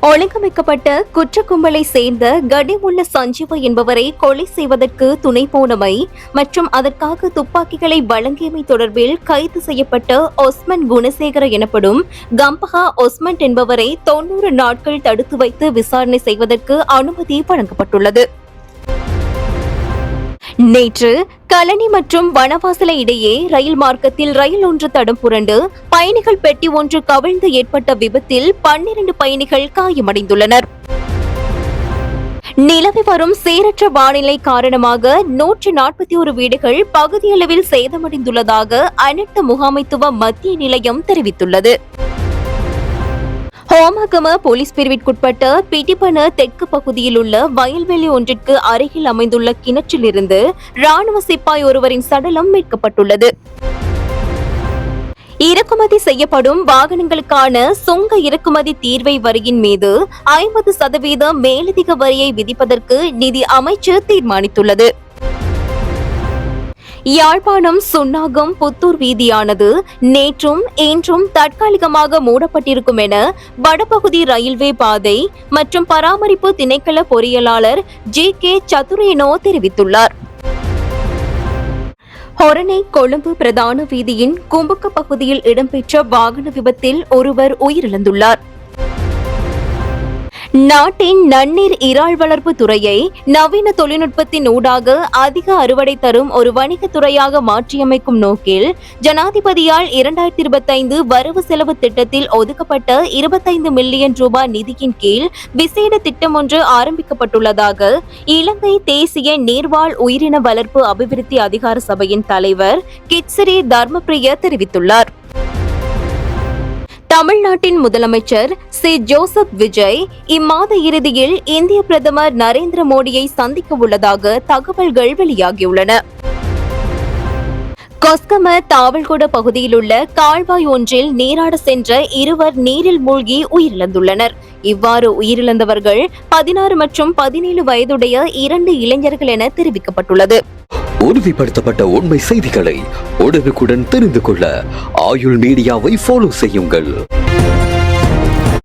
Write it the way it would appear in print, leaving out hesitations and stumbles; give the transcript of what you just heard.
ஒழுங்கமைக்கப்பட்ட குற்ற கும்பலை சேர்ந்த கடிமுள்ள சஞ்சீவ என்பவரை கொலை செய்வதற்கு துணை போனமை மற்றும் அதற்காக துப்பாக்கிகளை வழங்கியமை தொடர்பில் கைது செய்யப்பட்ட ஒஸ்மன் குணசேகர எனப்படும் கம்பஹா ஒஸ்மன் என்பவரை 90 நாட்கள் தடுத்து வைத்து விசாரணை செய்வதற்கு அனுமதி வழங்கப்பட்டுள்ளது. நேற்று கலனி மற்றும் வனவாசல இடையே ரயில் மார்க்கத்தில் ரயில் ஒன்று தடம் புரண்டு பயணிகள் பெட்டி ஒன்று கவிழ்ந்து ஏற்பட்ட விபத்தில் 12 பயணிகள் காயமடைந்துள்ளனர். நிலவி வரும் சீரற்ற வானிலை காரணமாக 141 வீடுகள் பகுதியளவில் சேதமடைந்துள்ளதாக அனர்த்த முகாமைத்துவ மத்திய நிலையம் தெரிவித்துள்ளது. ஹோமகம போலீஸ் பிரிவிற்குட்பட்ட பிடிபன தெற்கு பகுதியில் உள்ள வயல்வெளி ஒன்றிற்கு அருகில் அமைந்துள்ள கிணற்றிலிருந்து ராணுவ சிப்பாய் ஒருவரின் சடலம் மீட்கப்பட்டுள்ளது. இறக்குமதி செய்யப்படும் வாகனங்களுக்கான சுங்க இறக்குமதி தீர்வை வரியின் மீது 50% மேலதிக வரியை விதிப்பதற்கு நிதி அமைச்சு தீர்மானித்துள்ளது. யாழ்ப்பாணம் சுன்னாகம் புத்தூர் வீதியானது நேற்றும் இன்றும் தற்காலிகமாக மூடப்பட்டிருக்கும் என வடபகுதி ரயில்வே பாதை மற்றும் பராமரிப்பு திணைக்கள பொறியியலாளர் ஜி.கே. சதுரேனோ தெரிவித்துள்ளார். ஹொரணை கொழும்பு பிரதான வீதியின் கும்புக்க பகுதியில் இடம்பெற்ற வாகன விபத்தில் ஒருவர் உயிரிழந்துள்ளார். நாட்டின் நன்னீர் இறால் வளர்ப்பு துறையை நவீன தொழில்நுட்பத்தின் ஊடாக அதிக அறுவடை தரும் ஒரு வணிக துறையாக மாற்றியமைக்கும் நோக்கில் ஜனாதிபதியால் 2025 வரவு செலவு திட்டத்தில் ஒதுக்கப்பட்ட 25 மில்லியன் ரூபாய் நிதியின் கீழ் விசேட திட்டம் ஒன்று ஆரம்பிக்கப்பட்டுள்ளதாக இலங்கை தேசிய நீர்வாழ் உயிரின வளர்ப்பு அபிவிருத்தி அதிகார சபையின் தலைவர் கிட்சரி தர்மபிரிய தெரிவித்துள்ளார். தமிழ்நாட்டின் முதலமைச்சர் சி. ஜோசப் விஜய் இம்மாத இறுதியில் இந்திய பிரதமர் நரேந்திர மோடியை சந்திக்க உள்ளதாக தகவல்கள் வெளியாகியுள்ளன. கொஸ்கம தாவல்கொட பகுதியில் உள்ள கால்வாய் ஒன்றில் நீராட சென்ற இருவர் நீரில் மூழ்கி உயிரிழந்துள்ளனர். இவ்வாறு உயிரிழந்தவர்கள் 16 மற்றும் 17 வயதுடைய 2 இளைஞர்கள் என தெரிவிக்கப்பட்டுள்ளது. உறுதிப்படுத்தப்பட்ட உண்மை செய்திகளை உடனுக்குடன் தெரிந்து கொள்ள ஆயுள் மீடியாவை ஃபாலோ செய்யுங்கள்.